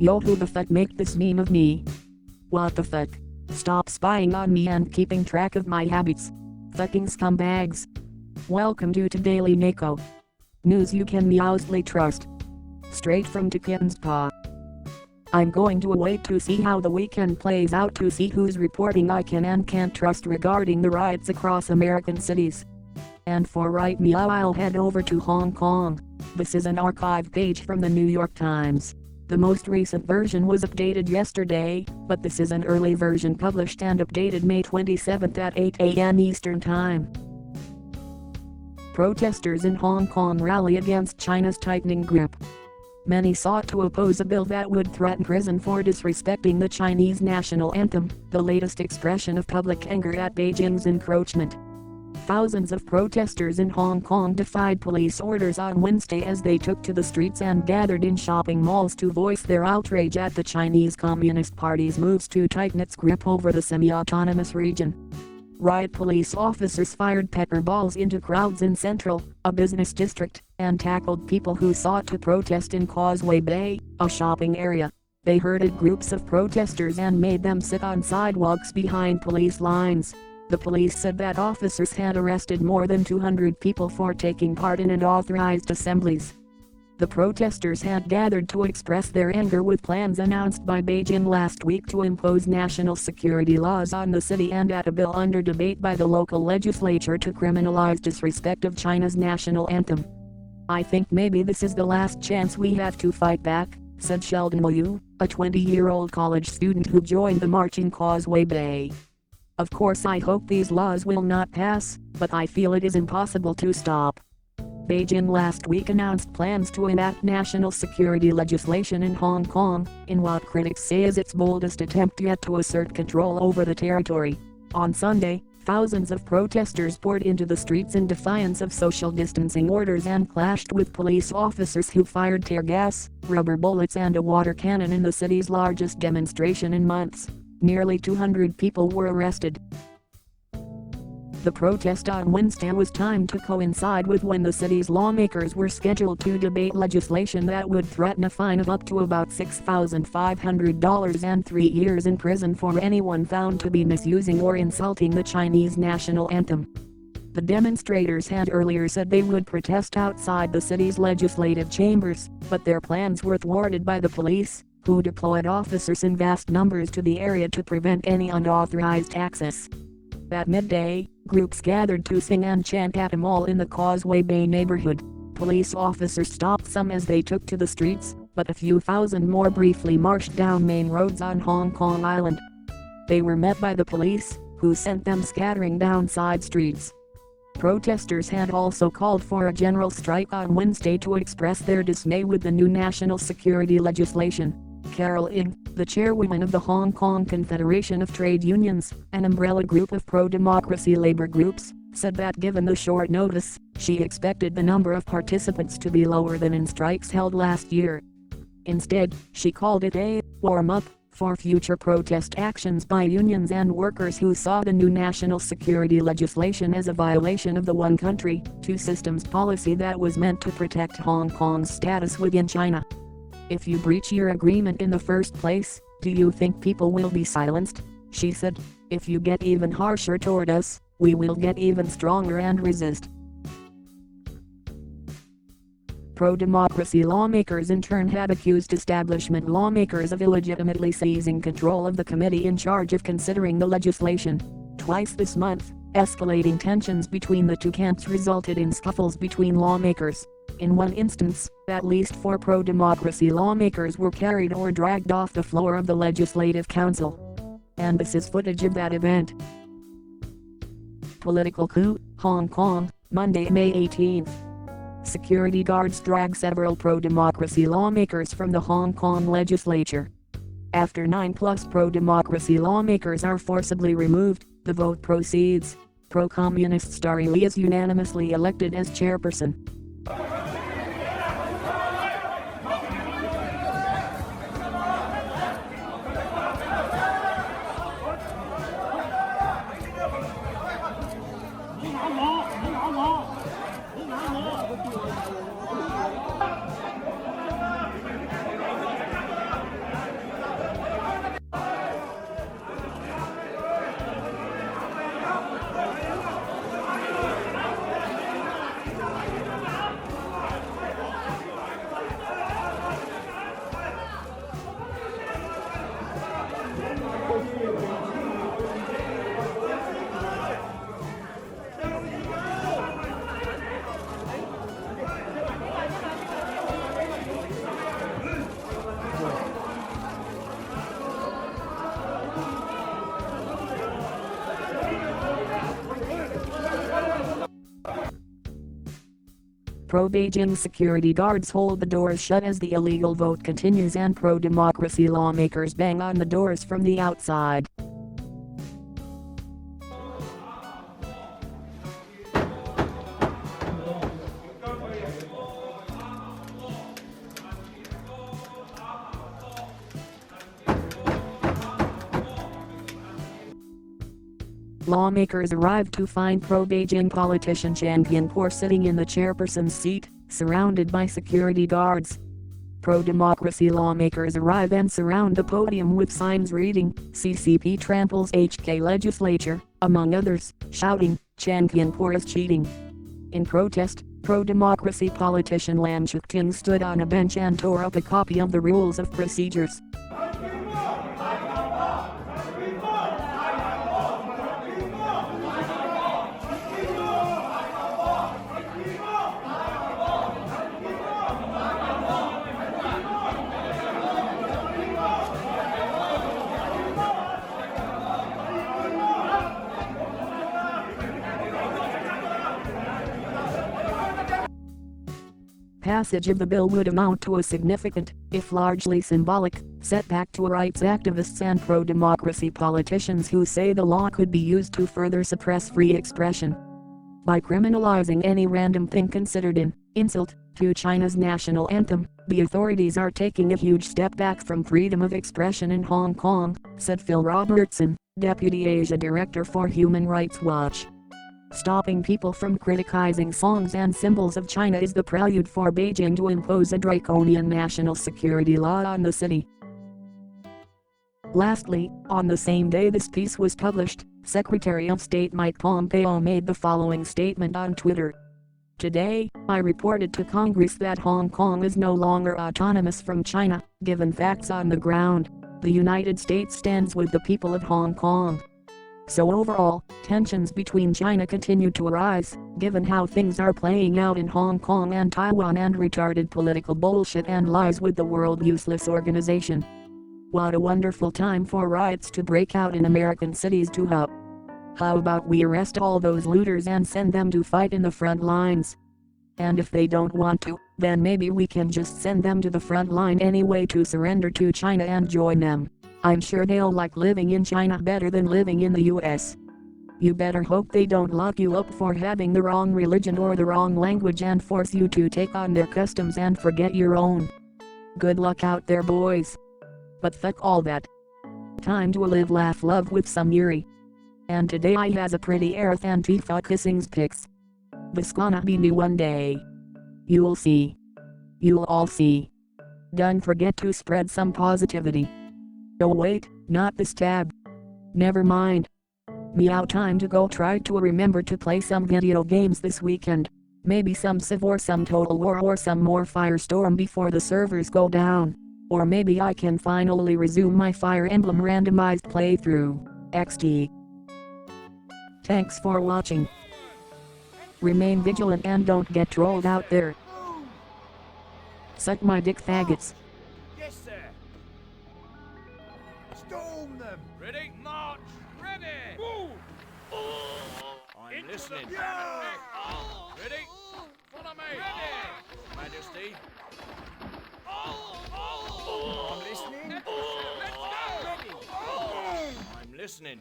Yo, who the fuck make this meme of me? What the fuck? Stop spying on me and keeping track of my habits. Fucking scumbags. Welcome to Teh Daily Neko. News you can meowsly trust. Straight from Kitten's paw. I'm going to wait to see how the weekend plays out to see who's reporting I can and can't trust regarding the riots across American cities. And for right meow, I'll head over to Hong Kong. This is an archive page from the New York Times. The most recent version was updated yesterday, but this is an early version published and updated May 27th at 8 a.m. Eastern Time. Protesters in Hong Kong rally against China's tightening grip. Many sought to oppose a bill that would threaten prison for disrespecting the Chinese national anthem, the latest expression of public anger at Beijing's encroachment. Thousands of protesters in Hong Kong defied police orders on Wednesday as they took to the streets and gathered in shopping malls to voice their outrage at the Chinese Communist Party's moves to tighten its grip over the semi-autonomous region. Riot police officers fired pepper balls into crowds in Central, a business district, and tackled people who sought to protest in Causeway Bay, a shopping area. They herded groups of protesters and made them sit on sidewalks behind police lines. The police said that officers had arrested more than 200 people for taking part in unauthorized assemblies. The protesters had gathered to express their anger with plans announced by Beijing last week to impose national security laws on the city and at a bill under debate by the local legislature to criminalize disrespect of China's national anthem. I think maybe this is the last chance we have to fight back, said Sheldon Liu, a 20-year-old college student who joined the march in Causeway Bay. Of course I hope these laws will not pass, but I feel it is impossible to stop. Beijing last week announced plans to enact national security legislation in Hong Kong, in what critics say is its boldest attempt yet to assert control over the territory. On Sunday, thousands of protesters poured into the streets in defiance of social distancing orders and clashed with police officers who fired tear gas, rubber bullets and a water cannon in the city's largest demonstration in months. Nearly 200 people were arrested. The protest on Wednesday was timed to coincide with when the city's lawmakers were scheduled to debate legislation that would threaten a fine of up to about $6,500 and 3 years in prison for anyone found to be misusing or insulting the Chinese national anthem. The demonstrators had earlier said they would protest outside the city's legislative chambers, but their plans were thwarted by the police, who deployed officers in vast numbers to the area to prevent any unauthorized access. At midday, groups gathered to sing and chant at a mall in the Causeway Bay neighborhood. Police officers stopped some as they took to the streets, but a few thousand more briefly marched down main roads on Hong Kong Island. They were met by the police, who sent them scattering down side streets. Protesters had also called for a general strike on Wednesday to express their dismay with the new national security legislation. Carol Ng, the chairwoman of the Hong Kong Confederation of Trade Unions, an umbrella group of pro-democracy labor groups, said that given the short notice, she expected the number of participants to be lower than in strikes held last year. Instead, she called it a warm-up for future protest actions by unions and workers who saw the new national security legislation as a violation of the one country, two systems policy that was meant to protect Hong Kong's status within China. If you breach your agreement in the first place, do you think people will be silenced? She said, if you get even harsher toward us, we will get even stronger and resist. Pro-democracy lawmakers in turn had accused establishment lawmakers of illegitimately seizing control of the committee in charge of considering the legislation. Twice this month, escalating tensions between the two camps resulted in scuffles between lawmakers. In one instance, at least 4 pro-democracy lawmakers were carried or dragged off the floor of the Legislative Council. And this is footage of that event. Political coup, Hong Kong, Monday, May 18th. Security guards drag several pro-democracy lawmakers from the Hong Kong legislature. After 9+ pro-democracy lawmakers are forcibly removed, the vote proceeds. Pro-communist Starry Lee is unanimously elected as chairperson. Pro-Beijing security guards hold the doors shut as the illegal vote continues and pro-democracy lawmakers bang on the doors from the outside. Lawmakers arrived to find pro-Beijing politician Chen Jianpo sitting in the chairperson's seat, surrounded by security guards. Pro-democracy lawmakers arrive and surround the podium with signs reading, "CCP tramples HK legislature," among others, shouting, "Chen Jianpo is cheating." In protest, pro-democracy politician Lam Chuk-ting stood on a bench and tore up a copy of the rules of procedures. Passage of the bill would amount to a significant, if largely symbolic, setback to rights activists and pro-democracy politicians who say the law could be used to further suppress free expression. By criminalizing any random thing considered an insult to China's national anthem, the authorities are taking a huge step back from freedom of expression in Hong Kong, said Phil Robertson, Deputy Asia Director for Human Rights Watch. Stopping people from criticizing songs and symbols of China is the prelude for Beijing to impose a draconian national security law on the city. Lastly, on the same day this piece was published, Secretary of State Mike Pompeo made the following statement on Twitter. "Today, I reported to Congress that Hong Kong is no longer autonomous from China, given facts on the ground. The United States stands with the people of Hong Kong." So overall, tensions between China continue to arise, given how things are playing out in Hong Kong and Taiwan and retarded political bullshit and lies with the world useless organization. What a wonderful time for riots to break out in American cities too. How about we arrest all those looters and send them to fight in the front lines? And if they don't want to, then maybe we can just send them to the front line anyway to surrender to China and join them. I'm sure they'll like living in China better than living in the US. You better hope they don't lock you up for having the wrong religion or the wrong language and force you to take on their customs and forget your own. Good luck out there, boys. But fuck all that. Time to live, laugh, love with some yuri. And today I has a pretty Aerith X Tifa kissings pics. This gonna be me one day. You'll see. You'll all see. Don't forget to spread some positivity. Oh wait, not this tab. Never mind. Meow, time to go try to remember to play some video games this weekend. Maybe some Civ or some Total War or some more Firestorm before the servers go down. Or maybe I can finally resume my Fire Emblem randomized playthrough. XD. Thanks for watching. Remain vigilant and don't get trolled out there. Suck my dick, faggots. Yes, sir. Storm them. Ready? March. Ready. Move. I'm listening. Yeah. Ready? Follow me. Ready. Majesty. I'm listening. Let's go. Ready. I'm listening.